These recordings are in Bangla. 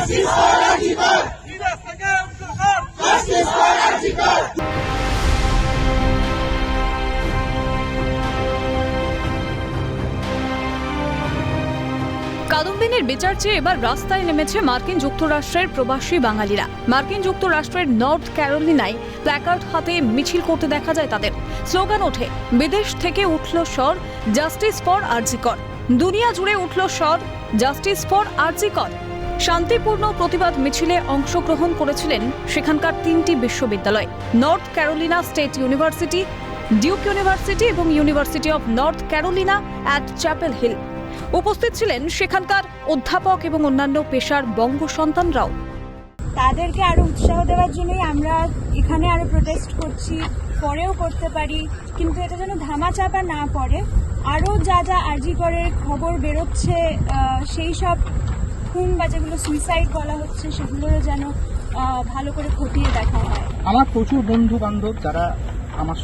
কাদম্বিনীর বিচার চেয়ে এবার রাস্তায় নেমেছে মার্কিন যুক্তরাষ্ট্রের প্রবাসী বাঙালিরা। মার্কিন যুক্তরাষ্ট্রের নর্থ ক্যারোলিনায় প্ল্যাকার্ড হাতে মিছিল করতে দেখা যায় তাদের। স্লোগান ওঠে, বিদেশ থেকে উঠল স্বর, জাস্টিস ফর আরজি কর। দুনিয়া জুড়ে উঠল স্বর, জাস্টিস ফর আরজি কর। শান্তিপূর্ণ প্রতিবাদ মিছিলে অংশগ্রহণ করেছিলেন সেখানকার 3টি বিশ্ববিদ্যালয়, North Carolina State University, Duke University এবং University of North Carolina at Chapel Hill. উপস্থিত ছিলেন সেখানকার অধ্যাপক এবং অন্যান্য পেশার বঙ্গ সন্তানরাও। তাদেরকে আরো উৎসাহ দেওয়ার জন্যই আমরা এখানে আরো প্রোটেস্ট করছি, পরেও করতে পারি, কিন্তু এটা যেন ধামাচাপা না পড়ে। আরো যা যা আরজি করে খবর বেরোচ্ছে, সেই সব খুন বা যেগুলো সুইসাইড বলা হচ্ছে সেগুলোরও যেন ভালো করে খতিয়ে দেখা হয়। আমার প্রচুর বন্ধু বান্ধব যারা আমার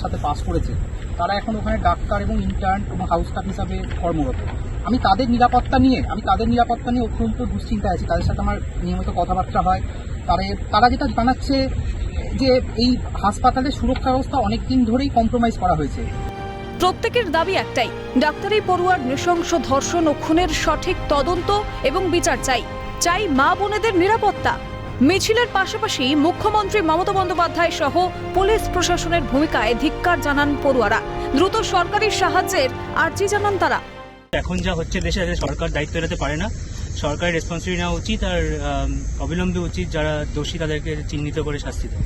সাথে পাস করেছে, তারা এখন ওখানে ডাক্তার এবং ইন্টার্ন এবং হাউস স্টাফ হিসাবে কর্মরত। আমি তাদের নিরাপত্তা নিয়ে অত্যন্ত দুশ্চিন্তায় আছি। তাদের সাথে আমার নিয়মিত কথাবার্তা হয়। তারা যেটা জানাচ্ছে যে এই হাসপাতালের সুরক্ষা ব্যবস্থা অনেকদিন ধরেই কম্প্রোমাইজ করা হয়েছে। প্রত্যেকের দাবি একটাই, ডাক্তারি পড়ুয়ার নৃশংস ধর্ষণ ও খুনের সঠিক তদন্ত এবং বিচার চাই মা বোনেদের নিরাপত্তা। মিছিলের পাশাপাশি মুখ্যমন্ত্রী মমতা বন্দ্যোপাধ্যায় সহ পুলিশ প্রশাসনের ভূমিকায় ধিক্কার জানান পড়ুয়ারা। দ্রুত সরকারি সাহায্যের আর্জি জানান তারা। এখন যা হচ্ছে দেশে, সরকার দায়িত্ব এড়াতে পারে না। সরকারের রেসপন্সিবিলিটি নেওয়া উচিত, আর অবিলম্বে উচিত যারা দোষী তাদেরকে চিহ্নিত করে শাস্তি দেয়।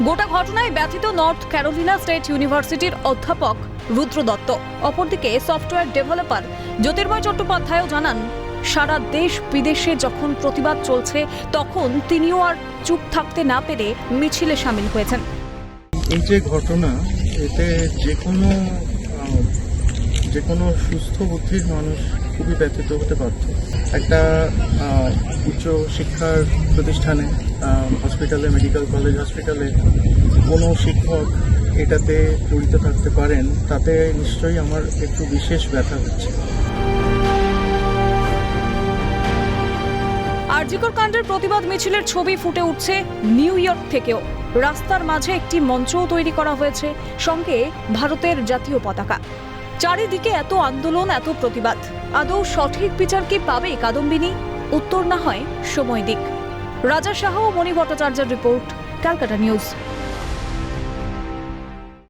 গোটা ঘটনায় ব্যথিত নর্থ ক্যারোলিনা স্টেট ইউনিভার্সিটির অধ্যাপক রুদ্র দত্ত। অপরদিকে সফটওয়্যার ডেভেলপার জ্যোতির্ময় চট্টোপাধ্যায়ও জানান, সারা দেশ বিদেশে যখন প্রতিবাদ চলছে তখন তিনিও আর চুপ থাকতে না পেরে মিছিলে সামিল হয়েছেন। এই যে ঘটনা, এতে যে কোনো সুস্থ বুদ্ধির মানুষ খুবই ব্যথিত হতে পারত। একটা উচ্চ শিক্ষার প্রতিষ্ঠানে, হসপিটালে, মেডিকেল কলেজ হসপিটালে কোনো শিক্ষক এটাতে জড়িত থাকতে পারেন, তাতে নিশ্চয়ই আমার একটু বিশেষ ব্যথা হচ্ছে। আরজিকর কাণ্ডের প্রতিবাদ মিছিলের ছবি ফুটে উঠছে নিউ ইয়র্ক থেকেও। রাস্তার মাঝে একটি মঞ্চও তৈরি করা হয়েছে, সঙ্গে ভারতের জাতীয় পতাকা। চারিদিকে এত আন্দোলন, এত প্রতিবাদ, আদৌ সঠিক বিচার কি পাবে কাদম্বিনী? উত্তর না হয় সময় দিক। রাজা সাহা ও মণি ভট্টাচার্যের রিপোর্ট, ক্যালকাটা নিউজ।